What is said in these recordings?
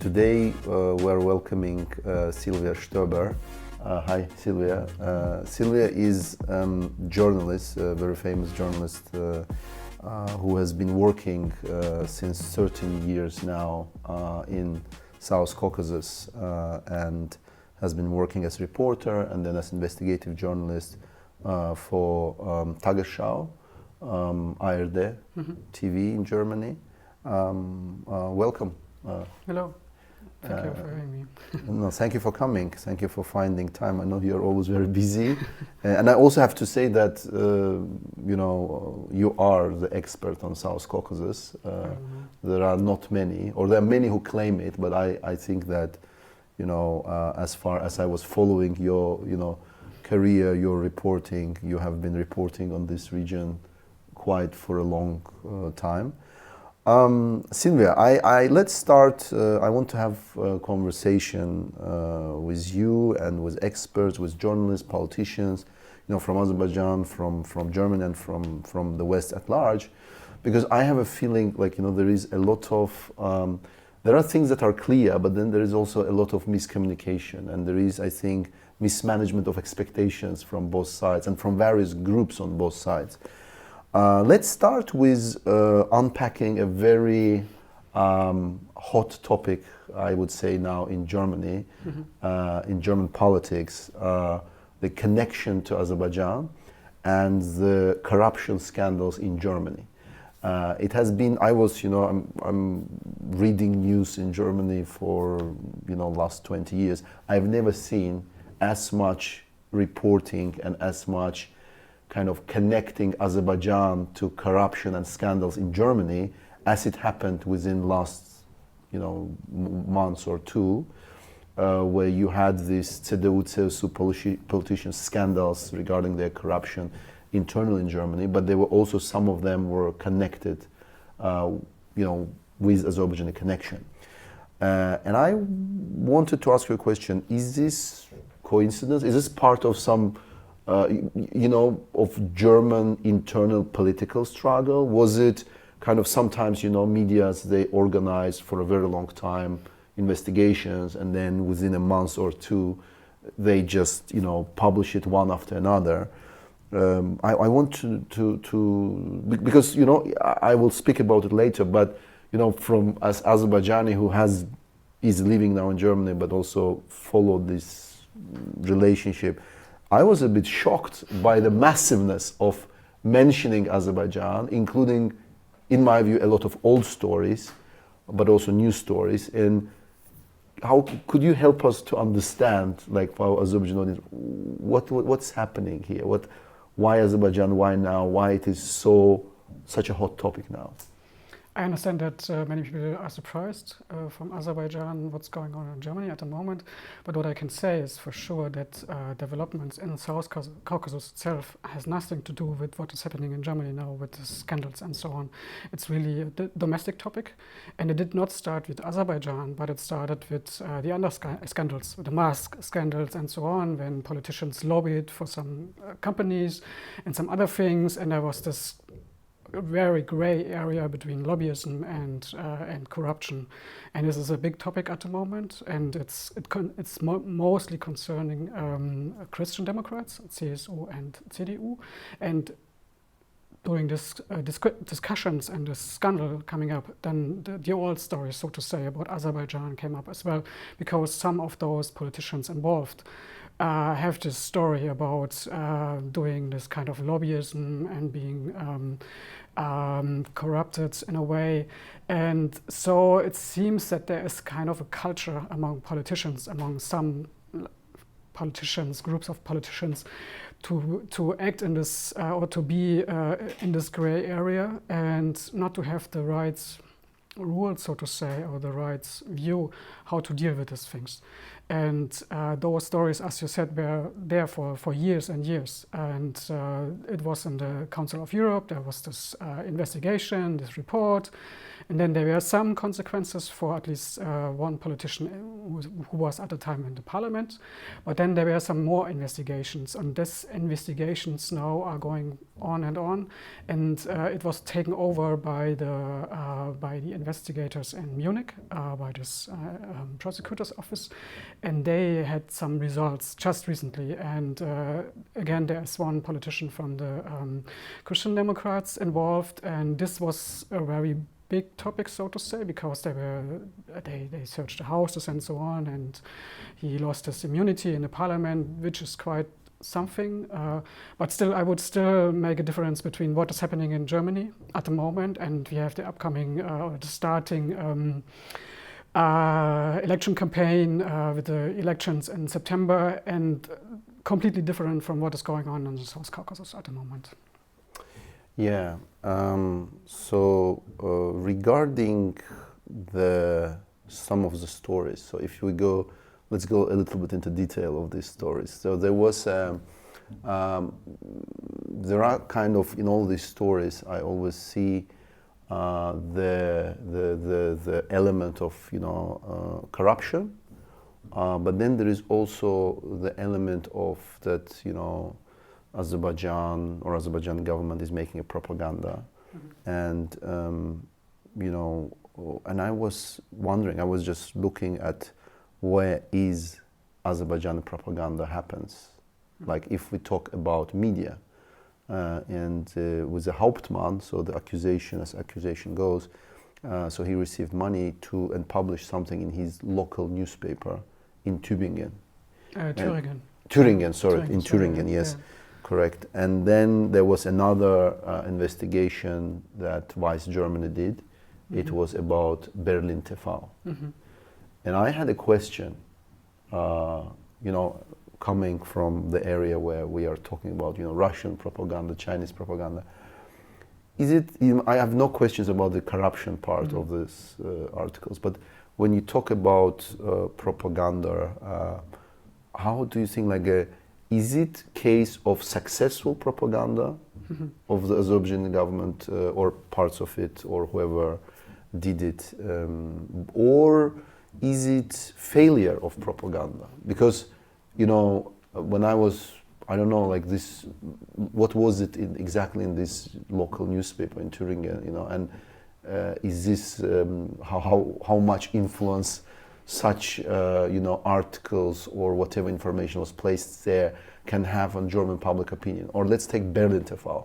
today we're welcoming Silvia Stöber. Hi, Silvia. Silvia is journalist, a very famous journalist who has been working since 13 years now in South Caucasus and has been working as reporter and then as investigative journalist for Tagesschau, ARD TV in Germany. Welcome. Hello. Thank you for having me. No, thank you for coming. Thank you for finding time. I know you're always very busy. And I also have to say that, you are the expert on South Caucasus. There are not many, or there are many who claim it, but I think that, as far as I was following your, career, your reporting, you have been reporting on this region quite for a long time. Silvia, let's start. I want to have a conversation with you and with experts, with journalists, politicians, from Azerbaijan, from Germany, and from the West at large, because I have a feeling like there is a lot of there are things that are clear, but then there is also a lot of miscommunication, and there is, I think, mismanagement of expectations from both sides and from various groups on both sides. Let's start with unpacking a very hot topic, I would say now in Germany, in German politics, the connection to Azerbaijan and the corruption scandals in Germany. It has been, I'm reading news in Germany for, last 20 years. I've never seen as much reporting and as much kind of connecting Azerbaijan to corruption and scandals in Germany as it happened within last, months or two, where you had these CDU-CSU politician scandals regarding their corruption internally in Germany, but there were also some of them were connected, with Azerbaijani connection. And I wanted to ask you a question: is this coincidence? Is this part of some of German internal political struggle? Was it kind of sometimes, medias, they organize for a very long time investigations, and then within a month or two, they just, publish it one after another. I want to because, I will speak about it later, but, from as Azerbaijani who is living now in Germany, but also followed this relationship, I was a bit shocked by the massiveness of mentioning Azerbaijan, including, in my view, a lot of old stories, but also new stories. And how could you help us to understand, like, how Azerbaijan is, what's happening here? Why Azerbaijan? Why now? Why it is such a hot topic now? I understand that many people are surprised from Azerbaijan, what's going on in Germany at the moment. But what I can say is for sure that developments in South Caucasus itself has nothing to do with what is happening in Germany now with the scandals and so on. It's really a domestic topic. And it did not start with Azerbaijan, but it started with the other scandals, with the mask scandals and so on, when politicians lobbied for some companies and some other things. And there was this very gray area between lobbyism and corruption, and this is a big topic at the moment, and it's mostly concerning Christian Democrats, CSU and CDU, and during this discussions and this scandal coming up, then the old story, so to say, about Azerbaijan came up as well, because some of those politicians involved have this story about doing this kind of lobbyism and being corrupted in a way. And so it seems that there is kind of a culture among politicians, among some politicians, groups of politicians, to act in this or to be in this gray area and not to have the right rules, so to say, or the right view how to deal with these things. And those stories, as you said, were there for years and years. And it was in the Council of Europe, there was this investigation, this report. And then there were some consequences for at least one politician who was at the time in the parliament. But then there were some more investigations. And these investigations now are going on. And it was taken over by the investigators in Munich, by this prosecutor's office. And they had some results just recently. And again, there's one politician from the Christian Democrats involved. And this was a very big topic, so to say, because they searched the houses and so on, and he lost his immunity in the parliament, which is quite something. But still, I would still make a difference between what is happening in Germany at the moment, and we have the upcoming, the starting election campaign with the elections in September, and completely different from what is going on in the South Caucasus at the moment. Yeah. So regarding some of the stories. So if we go, let's go a little bit into detail of these stories. So there was, there are kind of in all these stories, I always see the element of corruption, but then there is also the element of that Azerbaijan or Azerbaijan government is making a propaganda, and and I was wondering, I was just looking at where is Azerbaijan propaganda happens, like if we talk about media, and with the Hauptmann, so the accusation, as accusation goes, so he received money to and publish something in his local newspaper in Tübingen. Thüringen, sorry, in Thüringen, yes. Yeah. Correct. And then there was another investigation that Vice Germany did. Mm-hmm. It was about Berlin TV. Mm-hmm. And I had a question, coming from the area where we are talking about, Russian propaganda, Chinese propaganda. Is it, I have no questions about the corruption part of these articles, but when you talk about propaganda, how do you think, is it case of successful propaganda of the Azerbaijan government or parts of it or whoever did it, or is it failure of propaganda? Because, when I was, I don't know, this, what was it exactly in this local newspaper in Thüringen, and is this, how much influence such articles or whatever information was placed there can have on German public opinion? Or let's take Berlin TV.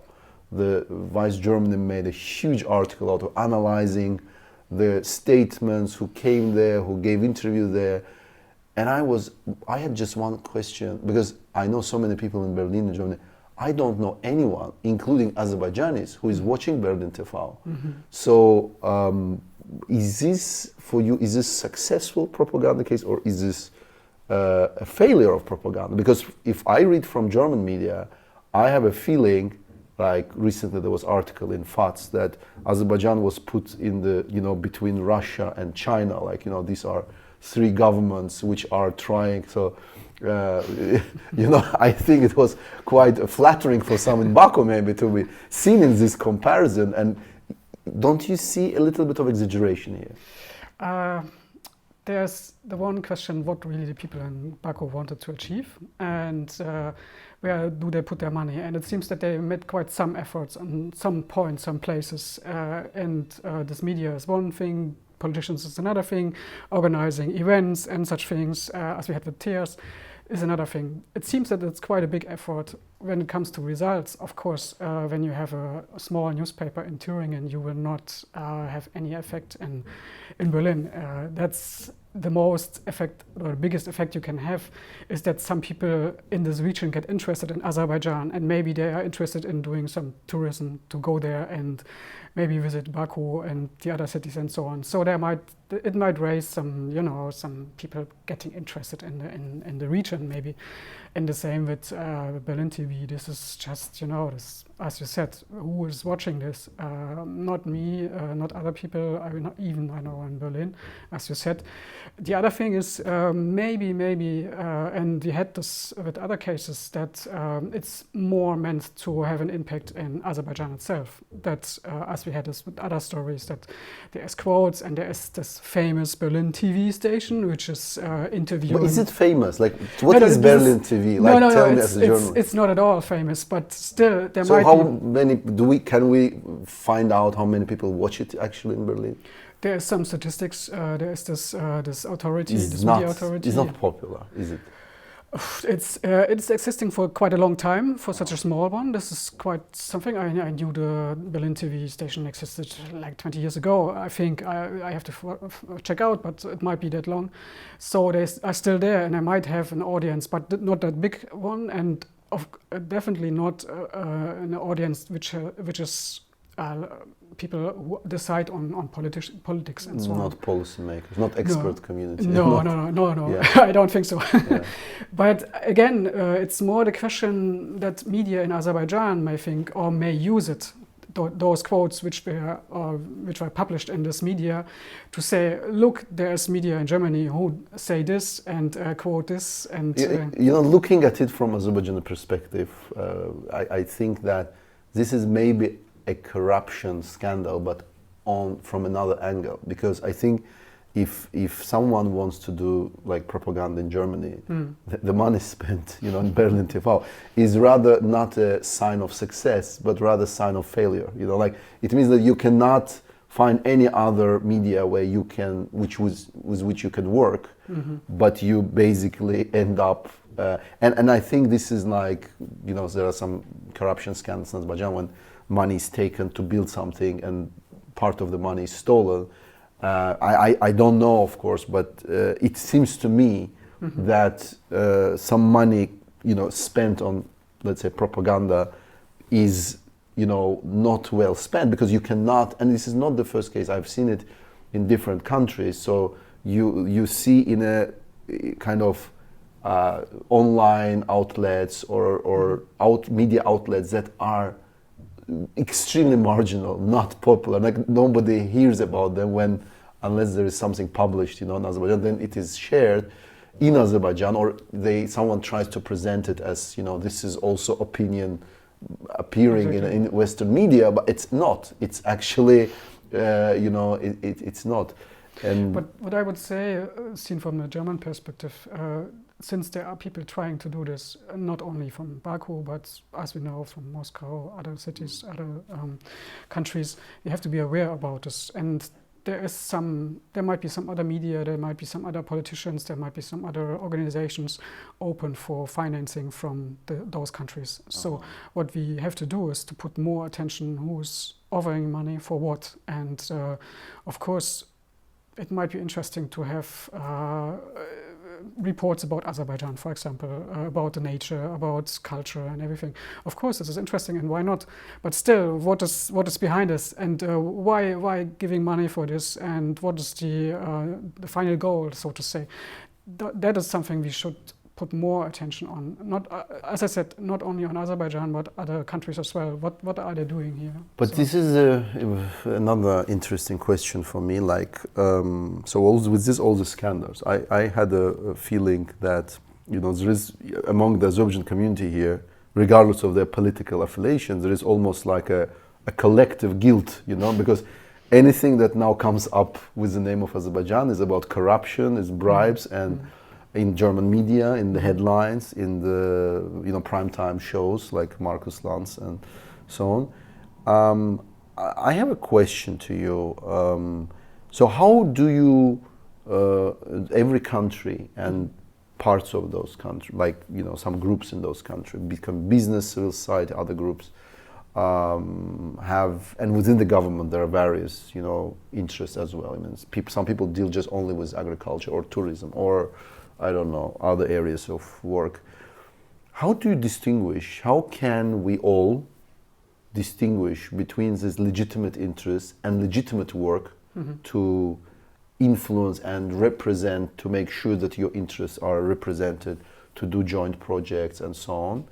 The Vice Germany made a huge article out of analyzing the statements, who came there, who gave interview there. And I had just one question, because I know so many people in Berlin and Germany. I don't know anyone, including Azerbaijanis, who is watching Berlin TV. Mm-hmm. So is this, for you, is this successful propaganda case, or is this a failure of propaganda? Because if I read from German media, I have a feeling, like recently there was article in FATS that Azerbaijan was put in the, between Russia and China, these are three governments which are trying, so I think it was quite flattering for some in Baku maybe to be seen in this comparison. And don't you see a little bit of exaggeration here? There's the one question, what really the people in Baku wanted to achieve, and where do they put their money? And it seems that they made quite some efforts on some points, some places, and this media is one thing, politicians is another thing, organizing events and such things, as we had with TEARS, is another thing. It seems that it's quite a big effort when it comes to results. Of course, when you have a small newspaper in Thüringen, you will not have any effect in Berlin. That's the most effect, or the biggest effect you can have, is that some people in this region get interested in Azerbaijan, and maybe they are interested in doing some tourism to go there and maybe visit Baku and the other cities and so on. So it might raise some, some people getting interested in the region maybe. And the same with Berlin TV. This is just, this, as you said, who is watching this? Not me, not other people. I know in Berlin, as you said. The other thing is maybe, and we had this with other cases, that it's more meant to have an impact in Azerbaijan itself. That, as we had this with other stories, that there is quotes, and there is this famous Berlin TV station, which is interviewing... But is it famous? Like, what is Berlin TV? Like, tell me as a journalist. It's not at all famous, but still there so might how be... many can we find out how many people watch it actually in Berlin? There is some statistics. There is this authority, It's this not, media authority. It's not popular, is it? It's existing for quite a long time for such a small one. This is quite something. I knew the Berlin TV station existed like 20 years ago. I think I have to check out, but it might be that long. So they are still there, and I might have an audience, but not that big one, and definitely not an audience which is people who decide on politics and so on. Not policymakers, not expert community. No. Yeah. I don't think so. Yeah. But again, it's more the question that media in Azerbaijan may think or may use it, those quotes which were published in this media, to say, look, there's media in Germany who say this and quote this. And looking at it from Azerbaijan perspective, I think that this is maybe a corruption scandal, but from another angle, because I think if someone wants to do like propaganda in Germany, the money spent in Berlin TV is rather not a sign of success, but rather a sign of failure. Like, it means that you cannot find any other media where you can, with which you can work, but you basically end up and I think this is like, there are some corruption scandals in Azerbaijan when money is taken to build something and part of the money is stolen. I don't know, of course, but it seems to me that some money, spent on, let's say, propaganda is, not well spent, because you cannot, and this is not the first case, I've seen it in different countries. So you see in a kind of online outlets or media outlets that are extremely marginal, not popular, like nobody hears about them unless there is something published in Azerbaijan, then it is shared in Azerbaijan, or someone tries to present it as, this is also opinion appearing in Western media, but it's not. It's actually, it's not. But what I would say, seen from the German perspective, since there are people trying to do this, not only from Baku, but as we know from Moscow, other cities, other countries, you have to be aware about this. And there might be some other media, there might be some other politicians, there might be some other organizations open for financing from those countries. So what we have to do is to put more attention who's offering money for what. And of course, it might be interesting to have reports about Azerbaijan, for example, about the nature, about culture and everything. Of course, this is interesting, and why not? But still, what is behind this, and why giving money for this, and what is the final goal, so to say? That is something we should put more attention on. Not, as I said, not only on Azerbaijan, but other countries as well. What are they doing here? But this is another interesting question for me. Like, with all the scandals, I had a feeling that there is, among the Azerbaijan community here, regardless of their political affiliations, there is almost like a collective guilt, because anything that now comes up with the name of Azerbaijan is about corruption, is bribes, and in German media, in the headlines, in the primetime shows like Markus Lanz and so on. I have a question to you. So how do you, every country and parts of those countries, like some groups in those countries, become business, civil society, other groups, and within the government there are various interests as well. I mean, some people deal just only with agriculture or tourism or I don't know, other areas of work. How do you distinguish, how can we all distinguish between this legitimate interest and legitimate work to influence and represent, to make sure that your interests are represented, to do joint projects and so on,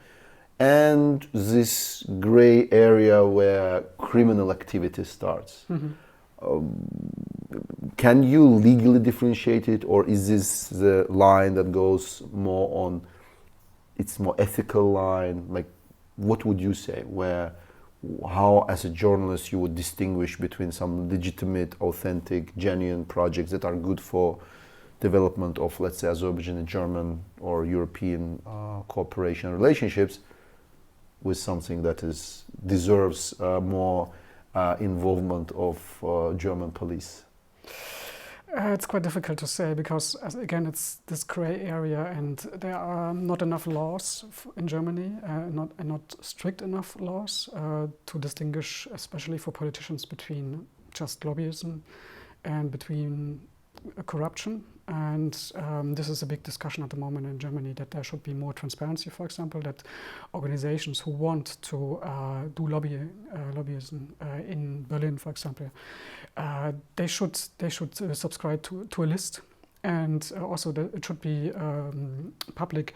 and this gray area where criminal activity starts? can you legally differentiate it, or is this the line that goes more on, it's more ethical line? Like, what would you say, how as a journalist you would distinguish between some legitimate, authentic, genuine projects that are good for development of, let's say, Azerbaijani, German or European cooperation relationships, with something that deserves more involvement of German police? It's quite difficult to say because, again, it's this grey area, and there are not enough laws in Germany, not strict enough laws to distinguish, especially for politicians, between just lobbyism and between corruption. And this is a big discussion at the moment in Germany, that there should be more transparency, for example, that organizations who want to do lobbyism in Berlin, for example, they should subscribe to a list, and also it should be public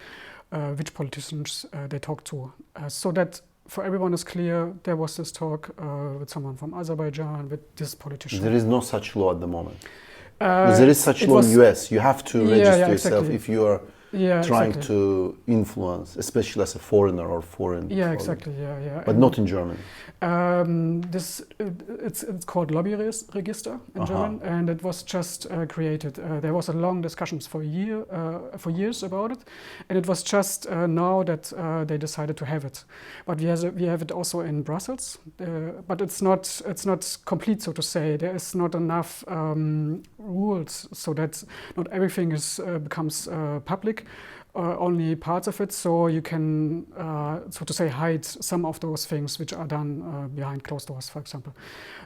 which politicians they talk to, so that for everyone is clear there was this talk with someone from Azerbaijan, with this politician. There is no such law at the moment. There is such law in the US. You have to register yourself if you are trying to influence, especially as a foreigner or foreign. Yeah, exactly. But and not in Germany. It's called Lobby Register in German, and it was just created. There was a long discussions for years about it, and it was just now that they decided to have it. But we have it also in Brussels, but it's not complete, so to say. There is not enough rules, so that not everything becomes public. Only parts of it, so you can, so to say, hide some of those things which are done behind closed doors, for example.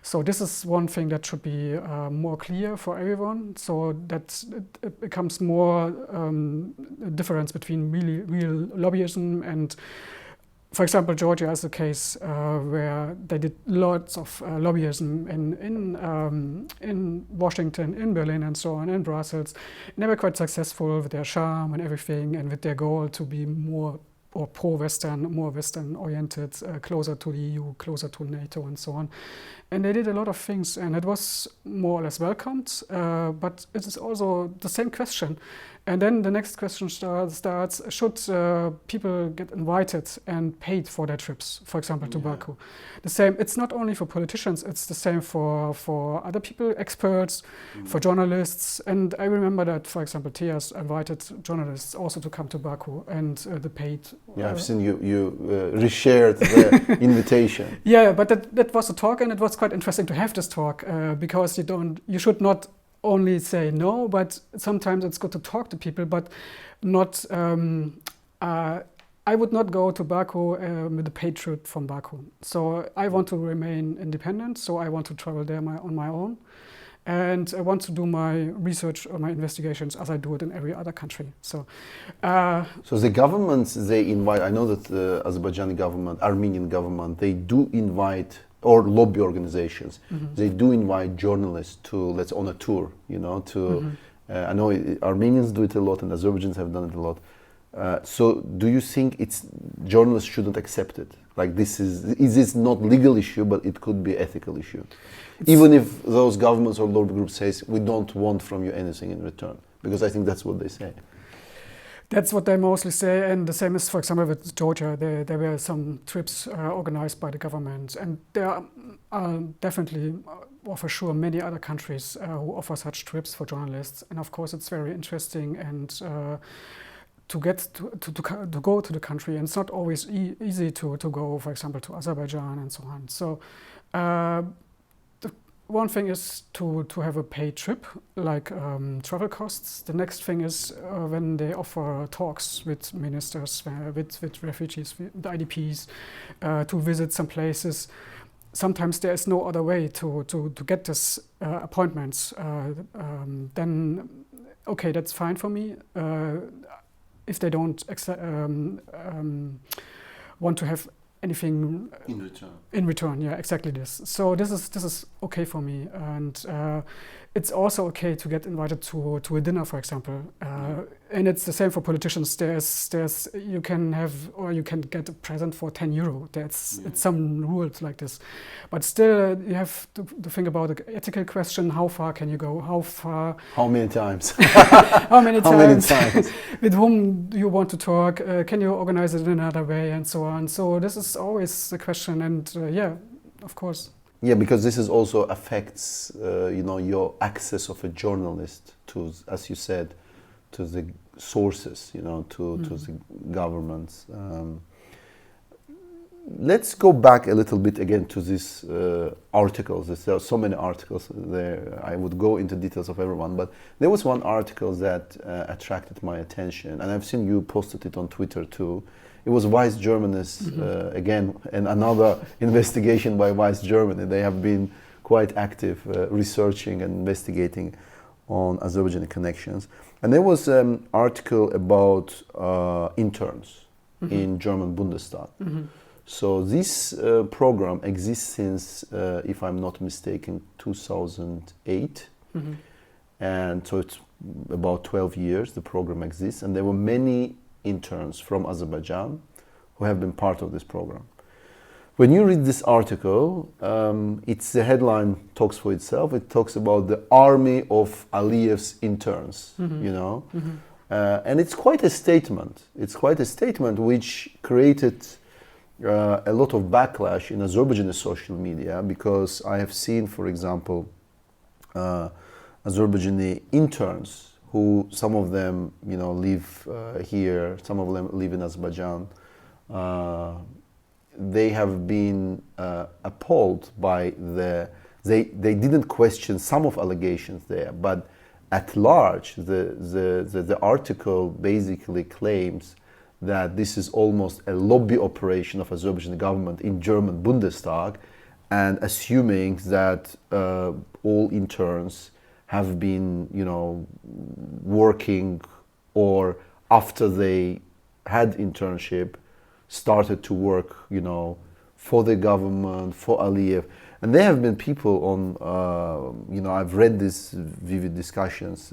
So this is one thing that should be more clear for everyone, so that it becomes more a difference between real lobbyism and, for example, Georgia is a case where they did lots of lobbyism in Washington, in Berlin, and so on, in Brussels. And they were quite successful with their charm and everything, and with their goal to be more or pro-Western, more Western-oriented, closer to the EU, closer to NATO, and so on. And they did a lot of things, and it was more or less welcomed. But it is also the same question. And then the next question starts, should people get invited and paid for their trips, for example, to Baku? The same, it's not only for politicians, it's the same for other people, experts, for journalists. And I remember that, for example, TIAS invited journalists also to come to Baku, and the paid. Yeah, I've seen you reshared the invitation. Yeah, but that was a talk, and it was quite interesting to have this talk because you should not only say no, but sometimes it's good to talk to people, but not. I would not go to Baku with a paid trip from Baku. So I want to remain independent. So I want to travel there on my own, and I want to do my research or my investigations as I do it in every other country. So the governments, they invite. I know that the Azerbaijani government, Armenian government, they do invite. Or lobby organizations, they do invite journalists to, on a tour, I know Armenians do it a lot and Azerbaijanis have done it a lot. So do you think journalists shouldn't accept it? Like is this not legal issue, but it could be ethical issue? Even if those governments or lobby groups says, we don't want from you anything in return, because I think that's what they say. That's what they mostly say, and the same is, for example, with Georgia. There were some trips organized by the government, and there are definitely, or for sure, many other countries who offer such trips for journalists. And of course, it's very interesting and to get to go to the country. And it's not always easy to go, for example, to Azerbaijan and so on. So one thing is to have a paid trip, like travel costs. The next thing is when they offer talks with ministers, with refugees, with IDPs, to visit some places. Sometimes there is no other way to get this appointments. Then, okay, that's fine for me. If they don't want to have anything in return, yeah, exactly this. So this is okay for me, and it's also okay to get invited to a dinner, for example. And it's the same for politicians. There's you can have, or you can get a present for €10. It's some rules like this, but still you have to think about the ethical question: how far can you go? How far? How many times? How many How many times? times? With whom do you want to talk? Can you organize it in another way, and so on? So this is always the question, and of course. Yeah, because this is also affects your access of a journalist to, as you said, to the sources, to the governments. Let's go back a little bit again to these articles. There are so many articles there. I would go into details of everyone, but there was one article that attracted my attention, and I've seen you posted it on Twitter too. It was Vice Germany's, again, and another investigation by Vice Germany. They have been quite active researching and investigating on Azerbaijani connections. And there was an article about interns in German Bundestag. So this program exists since, if I'm not mistaken, 2008. And so it's about 12 years the program exists. And there were many interns from Azerbaijan who have been part of this program. When you read this article, the headline talks for itself. It talks about the army of Aliyev's interns, and it's quite a statement. It's quite a statement which created a lot of backlash in Azerbaijani social media, because I have seen, for example, Azerbaijani interns who, some of them, live here, some of them live in Azerbaijan. They have been appalled by they didn't question some of allegations there, but at large, the article basically claims that this is almost a lobby operation of Azerbaijani government in German Bundestag, and assuming that all interns have been, working, or after they had internship, started to work, for the government, for Aliyev. And there have been people on, I've read these vivid discussions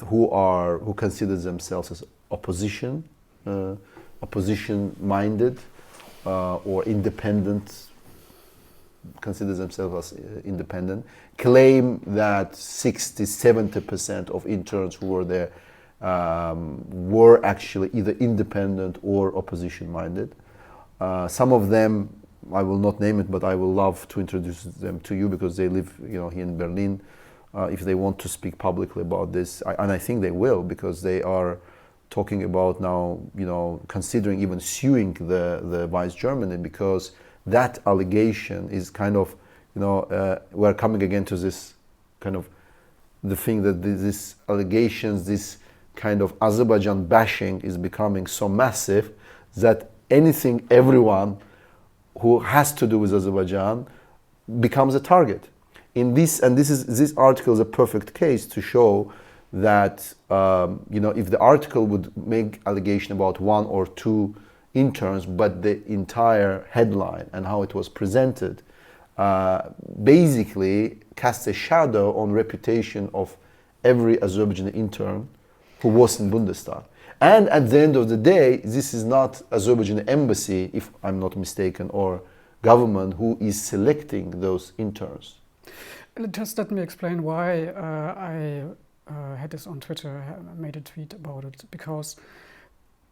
who consider themselves as opposition-minded, or independent, consider themselves as independent, claim that 60-70% of interns who were there were actually either independent or opposition-minded. Some of them, I will not name it, but I will love to introduce them to you, because they live, here in Berlin. If they want to speak publicly about this, and I think they will, because they are talking about now, considering even suing the Vice Germany, because that allegation is kind of, we're coming again to this kind of the thing that these allegations, this kind of Azerbaijan bashing is becoming so massive that everyone who has to do with Azerbaijan becomes a target. This article is a perfect case to show that, if the article would make allegation about one or two interns, but the entire headline and how it was presented basically casts a shadow on reputation of every Azerbaijani intern who was in Bundestag. And at the end of the day, this is not Azerbaijani embassy, if I'm not mistaken, or government who is selecting those interns. Just let me explain why I had this on Twitter. I made a tweet about it, because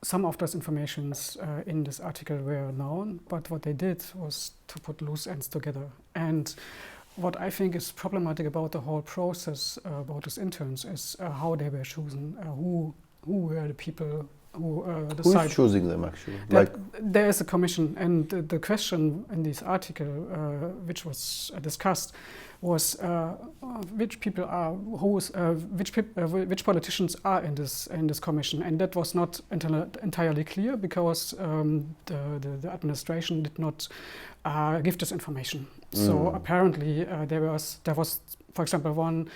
some of those informations in this article were known, but what they did was to put loose ends together. And what I think is problematic about the whole process about these interns is how they were chosen, who were the people who decided. Who is choosing them, actually? There is a commission, and the question in this article, which was discussed, was which people are, which politicians are in this commission, and that was not entirely clear, because the administration did not give this information. So apparently there was, for example, one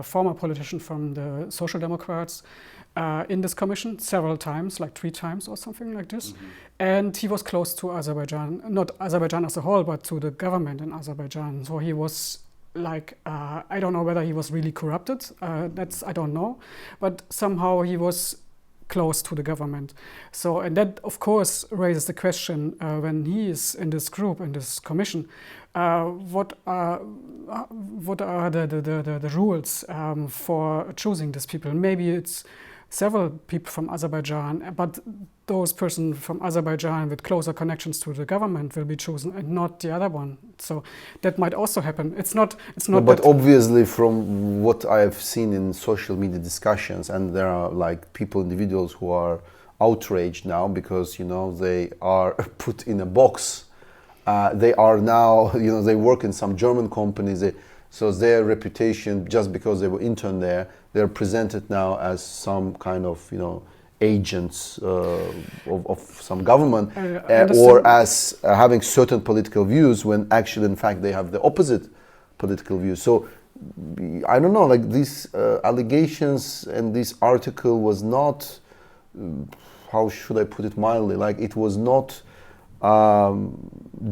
former politician from the Social Democrats in this commission several times, like 3 times or something like this. And he was close to Azerbaijan, not Azerbaijan as a whole, but to the government in Azerbaijan. So he was I don't know whether he was really corrupted. I don't know, but somehow he was close to the government. So, and that of course raises the question when he is in this group, in this commission, what are the rules for choosing these people? Maybe it's several people from Azerbaijan, but those persons from Azerbaijan with closer connections to the government will be chosen, and not the other one. So that might also happen. It's not. No, but obviously, from what I have seen in social media discussions, and there are like individuals who are outraged now because they are put in a box. They are now, they work in some German companies. So their reputation, just because they were intern there, they're presented now as some kind of, agents of some government, or as having certain political views, when actually, in fact, they have the opposite political views. So I don't know, like these allegations and this article was not, how should I put it mildly, like it was not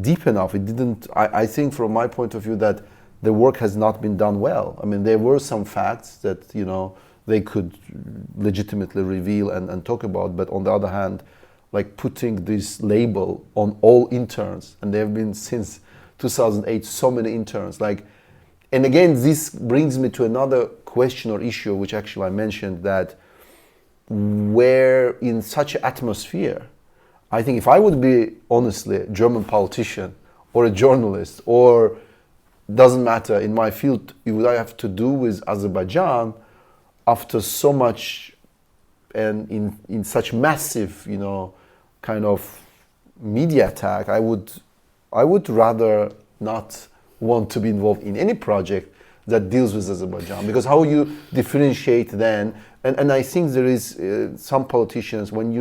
deep enough. It didn't, I think from my point of view that the work has not been done well. I mean, there were some facts that, they could legitimately reveal and talk about, but on the other hand, like putting this label on all interns, and there have been since 2008 so many interns, and again, this brings me to another question or issue, which actually I mentioned, that where in such an atmosphere, I think if I would be honestly a German politician or a journalist, or doesn't matter in my field, what I have to do with Azerbaijan after so much and in such massive, kind of media attack, I would rather not want to be involved in any project that deals with Azerbaijan, because how you differentiate then, and I think there is some politicians when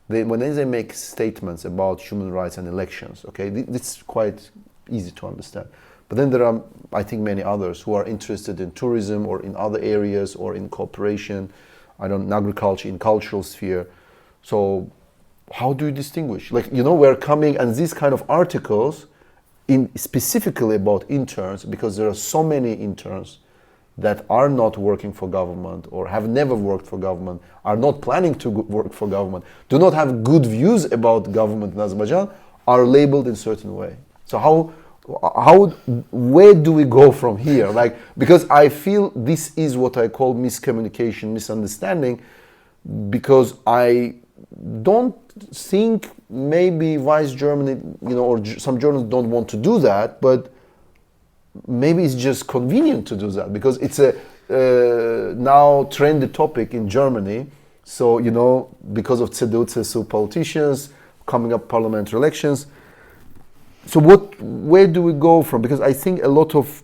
they make statements about human rights and elections, okay, this is quite easy to understand. But then there are, I think, many others who are interested in tourism or in other areas or in cooperation, in agriculture, in cultural sphere. So how do you distinguish? We're coming, and these kind of articles specifically about interns, because there are so many interns that are not working for government or have never worked for government, are not planning to work for government, do not have good views about government in Azerbaijan, are labeled in a certain way. So where do we go from here? Because I feel this is what I call miscommunication, misunderstanding, because I don't think maybe Vice Germany, or some journalists don't want to do that, but maybe it's just convenient to do that because it's a now trendy topic in Germany. So, because of CDU-CSU politicians coming up parliamentary elections. So where do we go from? Because I think a lot of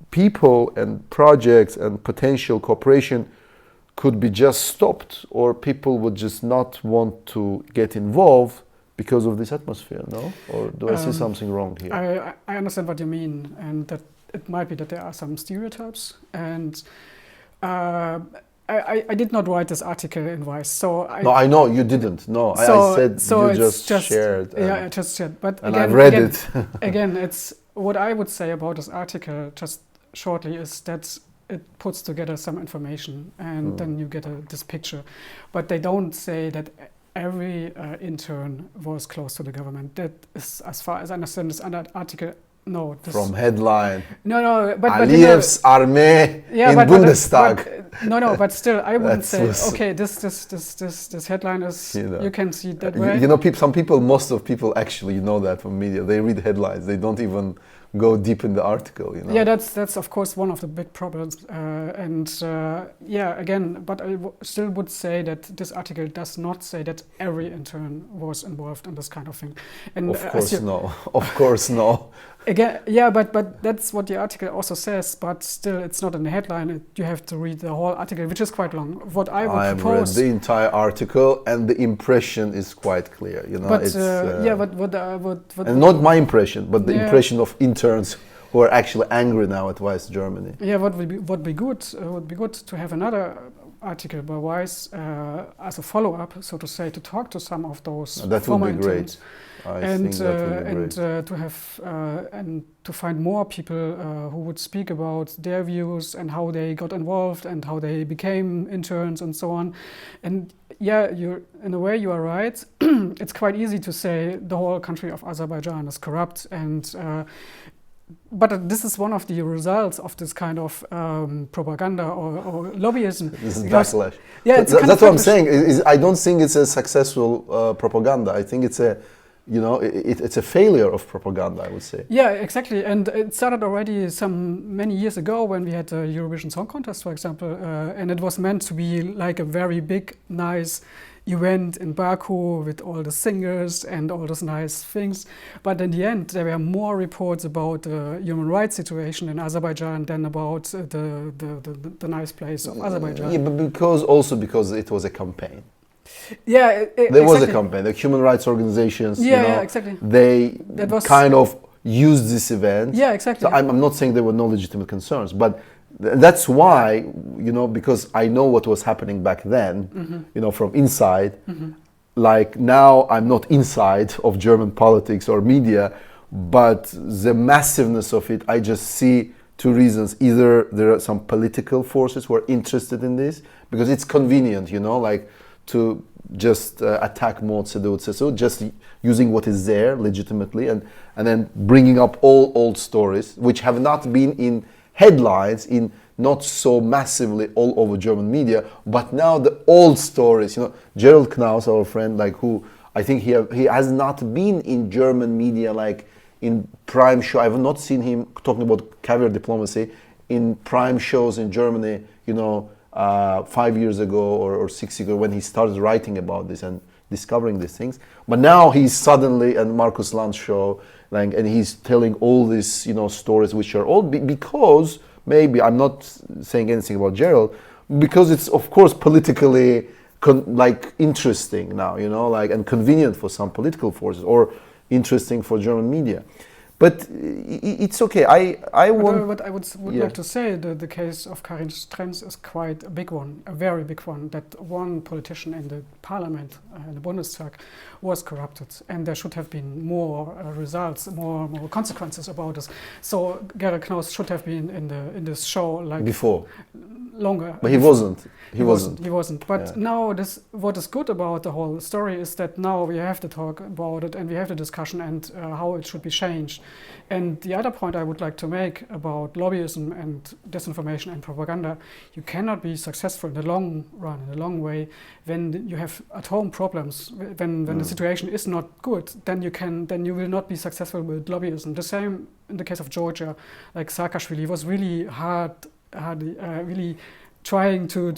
people and projects and potential cooperation could be just stopped, or people would just not want to get involved because of this atmosphere, no? Or do I see something wrong here? I understand what you mean, and that it might be that there are some stereotypes. And I did not write this article in Vice, so I know you didn't. No, I said so you just shared. Yeah, I just shared. But and I've read it. Again, it's what I would say about this article, just shortly, is that it puts together some information, and then you get this picture. But they don't say that every intern was close to the government. That is, as far as I understand this article. No. From headline. No, but Aliyev's Armee in Bundestag. But still, I wouldn't say. Okay, this headline is. You can see that way. Most of people actually know that from media. They read headlines. They don't even go deep in the article. Yeah, that's of course one of the big problems. Again, but I still would say that this article does not say that every intern was involved in this kind of thing. And of course no. Again, yeah, but that's what the article also says. But still, it's not in the headline. You have to read the whole article, which is quite long. What I would propose. Read the entire article, and the impression is quite clear. But it's, and not my impression, but the impression of interns who are actually angry now at West Germany. Yeah, would be good to have another article by Weiss as a follow-up, so to say, to talk to some of those That former would be great. interns. I think that would be great. And to have and to find more people who would speak about their views and how they got involved and how they became interns and so on. And yeah, in a way you are right. It's quite easy to say the whole country of Azerbaijan is corrupt, and but this is one of the results of this kind of propaganda or lobbyism. This is backlash. Yeah, it's that's what I'm saying. I don't think it's a successful propaganda. I think it's a, it's a failure of propaganda, I would say. Yeah, exactly. And it started already many years ago when we had the Eurovision Song Contest, for example, and it was meant to be like a very big, nice event in Baku with all the singers and all those nice things. But in the end, there were more reports about the human rights situation in Azerbaijan than about the nice place of Azerbaijan. Yeah, but because it was a campaign. Yeah, there was a campaign. The human rights organizations, exactly. They kind of used this event. Yeah, exactly. So I'm not saying there were no legitimate concerns, but that's why, because I know what was happening back then, from inside. Like now, I'm not inside of German politics or media, but the massiveness of it, I just see two reasons. Either there are some political forces who are interested in this because it's convenient, like to just attack Mao Zedong, just using what is there legitimately, and then bringing up all old stories which have not been in headlines, in not so massively all over German media, but now the old stories. Gerald Knaus, our friend, who I think he has not been in German media in prime show. I have not seen him talking about caviar diplomacy in prime shows in Germany. 5 years ago or 6 years ago when he started writing about this and discovering these things. But now he's suddenly on Markus Land's show, and he's telling all these stories which are all because maybe I'm not saying anything about Gerald, because it's of course politically interesting now, and convenient for some political forces or interesting for German media. But it's okay. What I would like to say, the case of Karin Strenz is quite a big one, a very big one, that one politician in the parliament, in the Bundestag, was corrupted. And there should have been more results, more consequences about this. So Gerald Knaus should have been in this show before. Longer. But he wasn't. He wasn't. But now what is good about the whole story is that now we have to talk about it and we have the discussion and how it should be changed. And the other point I would like to make about lobbyism and disinformation and propaganda, you cannot be successful in the long run, in the long way, when you have at-home problems. When the situation is not good, then you will not be successful with lobbyism. The same in the case of Georgia, Saakashvili was really really trying to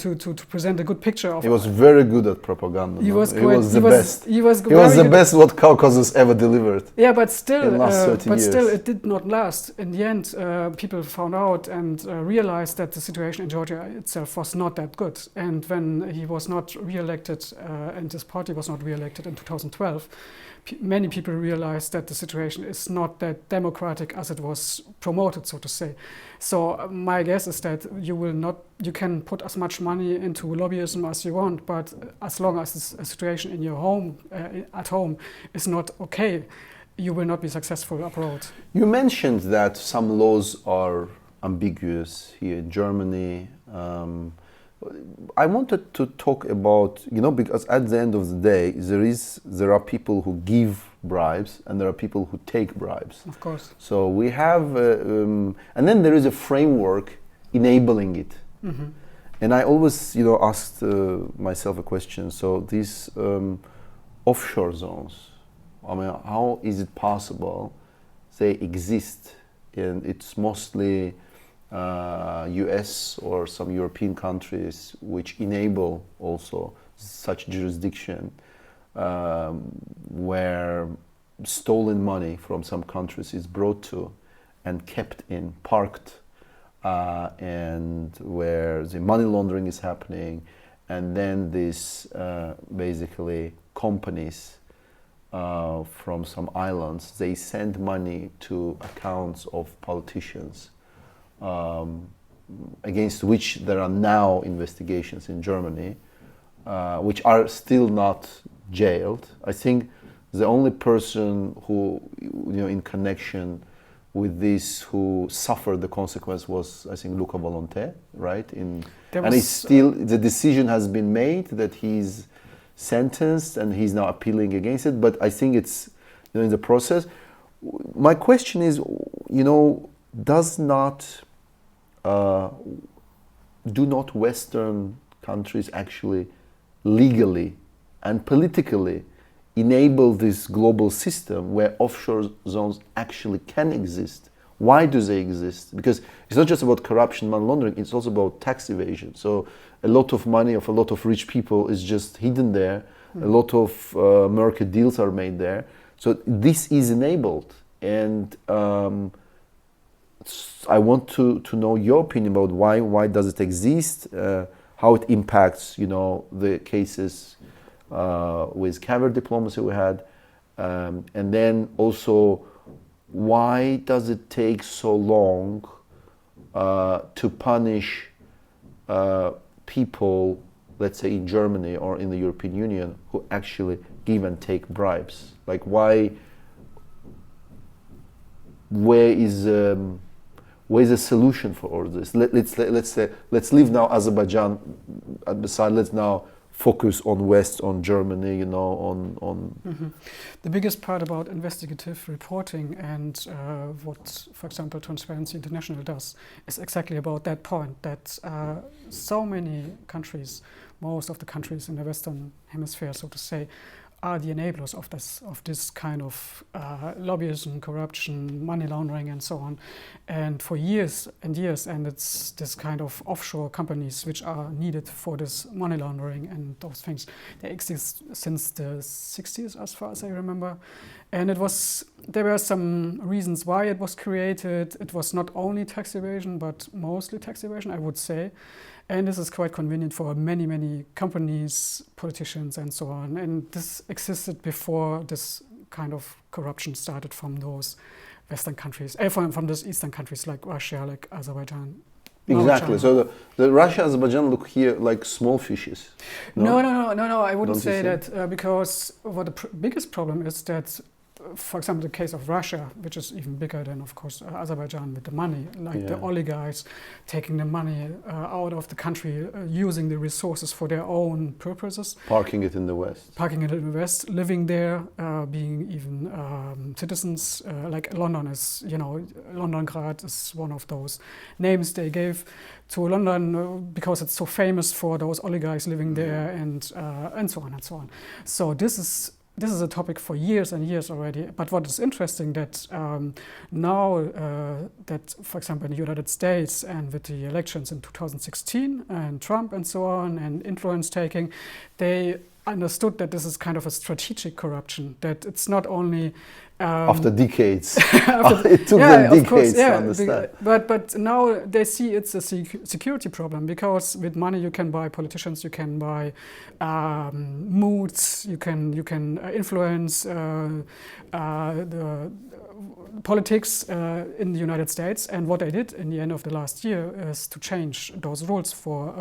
present a good picture of. He was very good at propaganda. He was the best. He was the best what Caucasus ever delivered. Yeah, but still, in the last 30 years. Still, it did not last. In the end, people found out and realized that the situation in Georgia itself was not that good. And when he was not re-elected, and his party was not re-elected in 2012. Many people realized that the situation is not that democratic as it was promoted, so to say. So my guess is that you can put as much money into lobbyism as you want, but as long as the situation in your home, at home, is not okay, you will not be successful abroad. You mentioned that some laws are ambiguous here in Germany. I wanted to talk about, because at the end of the day, there are people who give bribes and there are people who take bribes. Of course. So we have, and then there is a framework enabling it. Mm-hmm. And I always, asked myself a question. So these offshore zones, how is it possible they exist? And it's mostly US or some European countries which enable also such jurisdiction where stolen money from some countries is brought to and kept in, parked, and where the money laundering is happening, and then these basically companies from some islands, they send money to accounts of politicians against which there are now investigations in Germany, which are still not jailed. I think the only person who, in connection with this, who suffered the consequence was, I think, Luca Volonté, right? And it's still, the decision has been made that he's sentenced and he's now appealing against it, but I think it's, in the process. My question is, do not Western countries actually legally and politically enable this global system where offshore zones actually can exist? Why do they exist? Because it's not just about corruption, money laundering, it's also about tax evasion. So a lot of money of a lot of rich people is just hidden there. A lot of murky deals are made there. So this is enabled. And I want to know your opinion about why does it exist, how it impacts, the cases with covert diplomacy we had, and then also why does it take so long to punish people, let's say in Germany or in the European Union, who actually give and take bribes? Like where is the solution for all this? Let's leave now Azerbaijan aside. Let's now focus on West, on Germany, on. The biggest part about investigative reporting and what, for example, Transparency International does is exactly about that point, that so many countries, most of the countries in the Western Hemisphere, so to say, are the enablers of this kind of lobbyism, corruption, money laundering, and so on. And for years and years, and it's this kind of offshore companies which are needed for this money laundering and those things. They exist since the 60s, as far as I remember. And there were some reasons why it was created. It was not only tax evasion, but mostly tax evasion, I would say. And this is quite convenient for many, many companies, politicians, and so on. And this existed before this kind of corruption started from those Western countries, from those Eastern countries like Russia, like Azerbaijan. Exactly. So the Russia, Azerbaijan look here like small fishes. No. I wouldn't say that because what the biggest problem is that, for example, the case of Russia, which is even bigger than, of course, Azerbaijan with the money, the oligarchs taking the money out of the country, using the resources for their own purposes. Parking it in the West. Living there, being even citizens. Like London is, Londongrad is one of those names they gave to London because it's so famous for those oligarchs living there and so on and so on. So this is a topic for years and years already. But what is interesting that now that, for example, in the United States and with the elections in 2016 and Trump and so on and influence taking, they understood that this is kind of a strategic corruption, that it's not only after decades. It took them decades to understand. But now they see it's a security problem, because with money you can buy politicians, you can buy moods, you can influence the politics in the United States. And what they did in the end of the last year is to change those rules for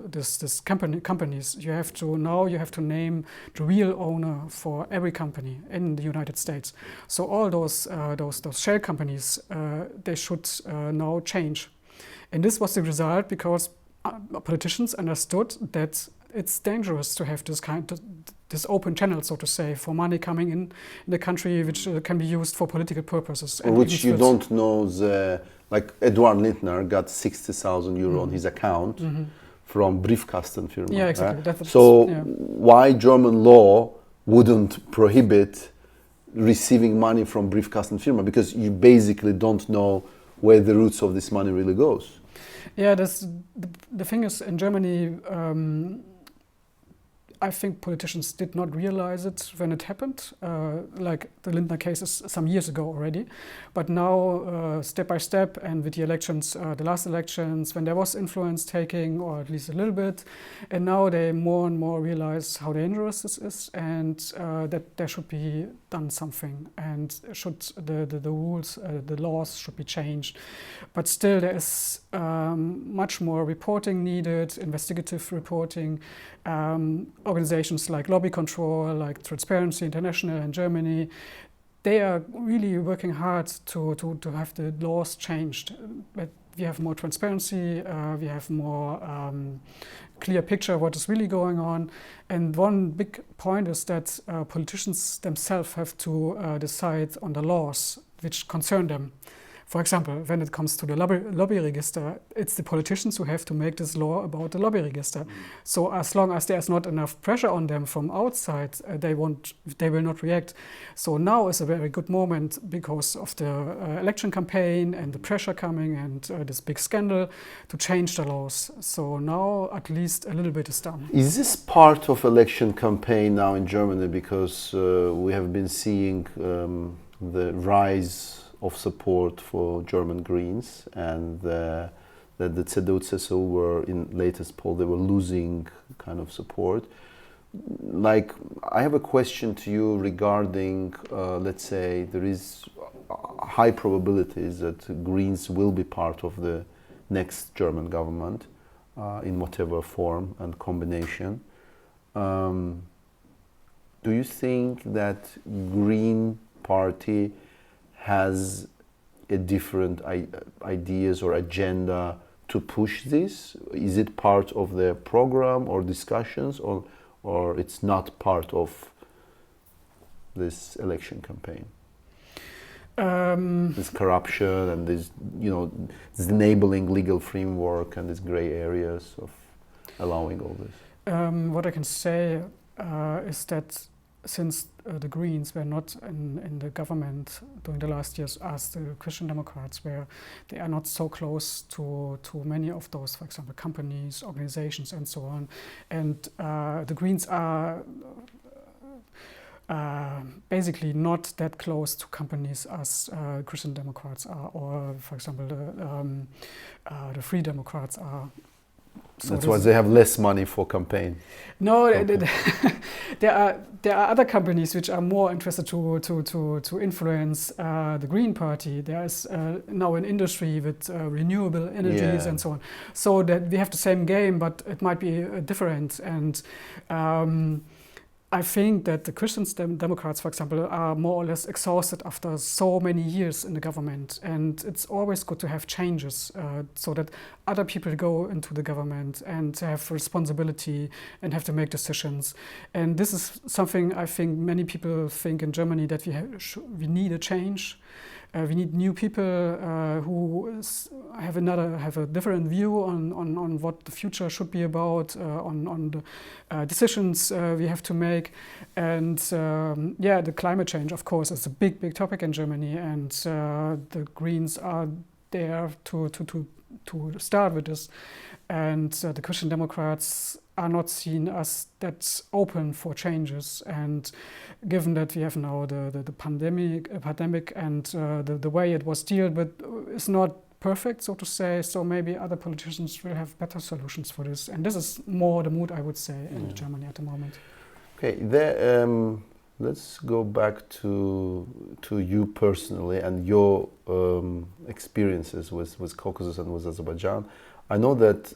this companies. You have to name the real owner for every company in the United States. So all those shell companies, they should now change. And this was the result because politicians understood that it's dangerous to have this open channel, so to say, for money coming in the country, which can be used for political purposes. And which you don't know, like Edward Lindner got 60,000 euro on his account from Briefkastenfirma. Yeah, exactly. Why German law wouldn't prohibit receiving money from Briefkastenfirma? Because you basically don't know where the roots of this money really goes. Yeah, the thing is, in Germany, I think politicians did not realize it when it happened, like the Lindner case is some years ago already. But now, step by step, and with the elections, the last elections, when there was influence taking, or at least a little bit, and now they more and more realize how dangerous this is, and that there should be done something, and should the rules, the laws should be changed. But still, there is much more reporting needed, investigative reporting. Organizations like Lobby Control, like Transparency International in Germany, they are really working hard to have the laws changed. But we have more transparency, we have more clear picture of what is really going on. And one big point is that politicians themselves have to decide on the laws which concern them. For example, when it comes to the lobby register, it's the politicians who have to make this law about the lobby register. So as long as there's not enough pressure on them from outside, they will not react. So now is a very good moment because of the election campaign and the pressure coming and this big scandal to change the laws. So now at least a little bit is done. Is this part of election campaign now in Germany? Because we have been seeing the rise of support for German Greens, and that the CDU-CSU were, in latest poll, they were losing kind of support. Like, I have a question to you regarding, let's say, there is high probabilities that Greens will be part of the next German government in whatever form and combination. Do you think that Green Party has a different ideas or agenda to push this? Is it part of their program or discussions, or it's not part of this election campaign? This corruption and this, this enabling legal framework and these gray areas of allowing all this. What I can say is that since the Greens were not in the government during the last years as the Christian Democrats were, they are not so close to many of those, for example, companies, organizations, and so on. And the Greens are basically not that close to companies as Christian Democrats are, or, for example, the Free Democrats are. So that's why they have less money for campaign. No, okay. there are other companies which are more interested to influence the Green Party. There is now an industry with renewable energies and so on. So that we have the same game, but it might be different. And I think that the Christian Democrats, for example, are more or less exhausted after so many years in the government. And it's always good to have changes so that other people go into the government and have responsibility and have to make decisions. And this is something I think many people think in Germany, that we need a change. We need new people who have a different view on what the future should be about, on the decisions we have to make. And the climate change, of course, is a big topic in Germany, and the Greens are there to start with this. And the Christian Democrats are not seen as that open for changes. And given that we have now the pandemic and the way it was dealt with is not perfect, so to say, so maybe other politicians will have better solutions for this. And this is more the mood, I would say, in Germany at the moment. Okay, let's go back to you personally and your experiences with Caucasus and with Azerbaijan. I know that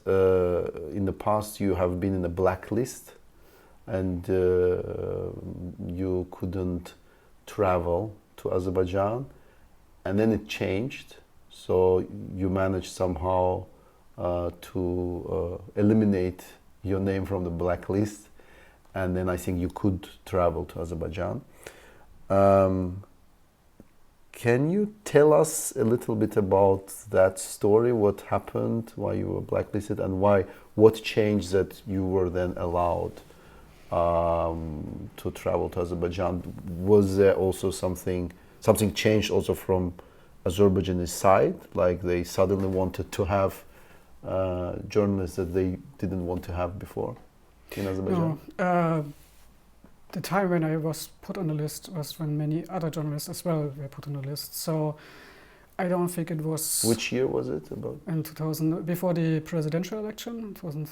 in the past you have been in a blacklist and you couldn't travel to Azerbaijan, and then it changed. So you managed somehow to eliminate your name from the blacklist, and then I think you could travel to Azerbaijan. Can you tell us a little bit about that story? What happened, why you were blacklisted, and what changed that you were then allowed to travel to Azerbaijan? Was there also something changed also from Azerbaijani side, like they suddenly wanted to have journalists that they didn't want to have before? in Azerbaijan? No. The time when I was put on the list was when many other journalists as well were put on the list. So I don't think it was... Which year was it about? In 2000, before the presidential election. It wasn't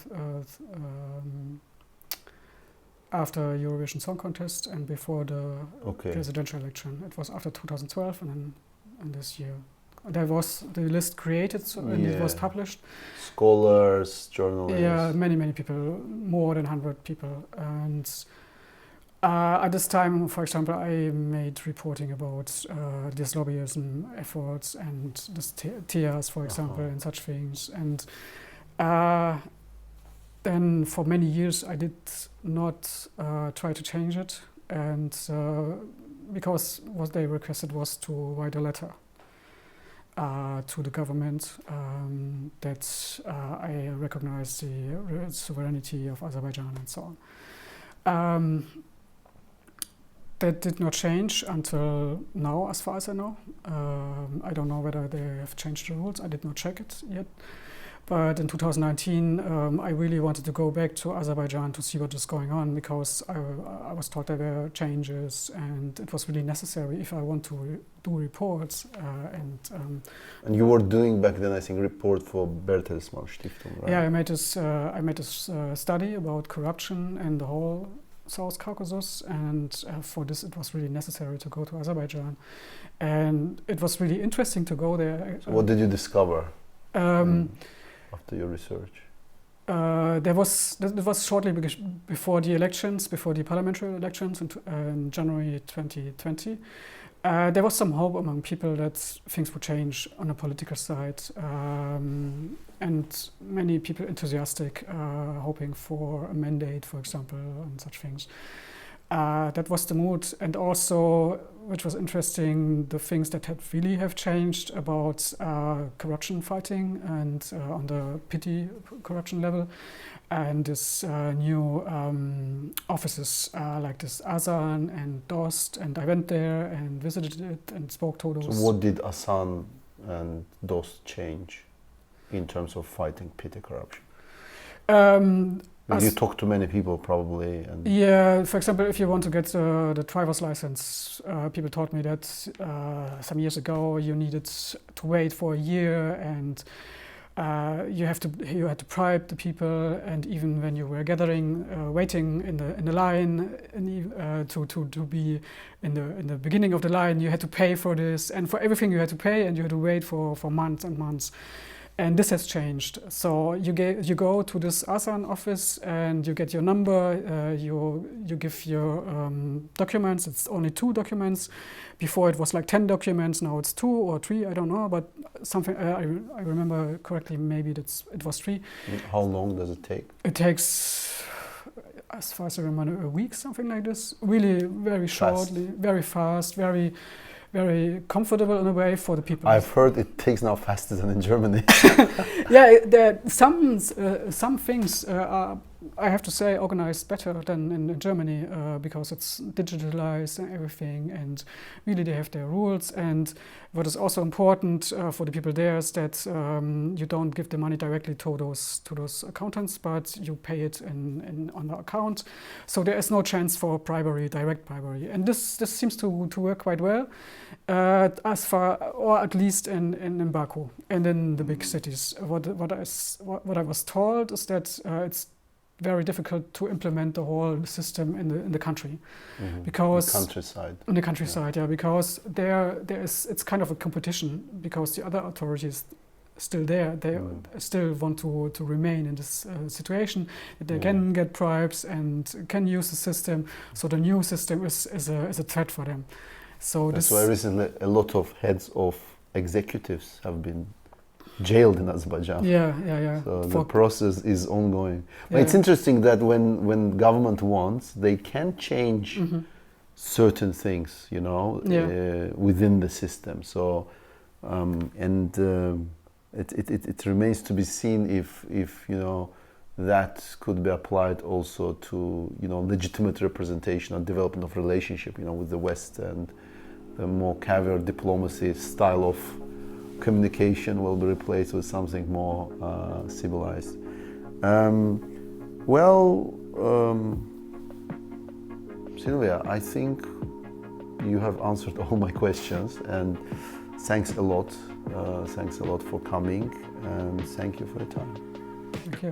after Eurovision Song Contest and before the presidential election. It was after 2012 and then in this year. There was the list created and it was published. Scholars, journalists. Yeah, many people, more than 100 people. And at this time, for example, I made reporting about this lobbyism efforts and this TIAs, for example, and such things. And then for many years, I did not try to change it. And because what they requested was to write a letter to the government that I recognize the sovereignty of Azerbaijan and so on. That did not change until now, as far as I know. I don't know whether they have changed the rules. I did not check it yet. But in 2019, I really wanted to go back to Azerbaijan to see what is going on, because I was told there were changes and it was really necessary if I want to do reports. And you were doing back then, I think, report for Bertelsmann Stiftung, right? Yeah, I made this study about corruption in the whole South Caucasus, and for this it was really necessary to go to Azerbaijan. And it was really interesting to go there. So what did you discover after your research? That was shortly before the elections, before the parliamentary elections in January 2020. There was some hope among people that things would change on the political side, and many people enthusiastic, hoping for a mandate, for example, and such things. That was the mood, and also, which was interesting, the things that really have changed about corruption fighting and on the petty corruption level, and this new offices like this Asan and Dost, and I went there and visited it and spoke to those. So what did Asan and Dost change in terms of fighting petty corruption? You talk to many people probably. And yeah, for example, if you want to get the driver's license, people told me that some years ago you needed to wait for a year, and you had to bribe the people, and even when you were waiting in the line, to be in the beginning of the line, you had to pay for this, and for everything you had to pay, and you had to wait for months and months. And this has changed. So you go to this Asan office and you get your number. You give your documents. It's only 2 documents. Before it was like 10 documents. Now it's 2 or 3. I don't know, but something I remember correctly. Maybe it was 3. How long does it take? It takes, as far as I remember, a week, something like this. Really, very shortly, very fast, very comfortable in a way for the people. I've heard it takes now faster than in Germany. Yeah, there some things are, I have to say, organized better than in Germany, because it's digitalized and everything, and really they have their rules. And what is also important for the people there is that you don't give the money directly to those accountants, but you pay it on the account. So there is no chance for bribery, direct bribery, and this seems to work quite well, as far, or at least in Baku and in the big cities. What I was told is that it's very difficult to implement the whole system in the country, because the countryside. In the countryside, yeah, because it's kind of a competition, because the other authorities still there. They still want to remain in this situation. They can get bribes and can use the system. So the new system is a threat for them. So that's why recently a lot of heads of executives have been jailed in Azerbaijan. Yeah. So the process is ongoing. But it's interesting that when government wants, they can change certain things, within the system. So it remains to be seen if that could be applied also to legitimate representation and development of relationship with the West, and the more caviar diplomacy style of communication will be replaced with something more civilized. Well, Silvia, I think you have answered all my questions, and thanks a lot. Thanks a lot for coming, and thank you for your time. Thank you.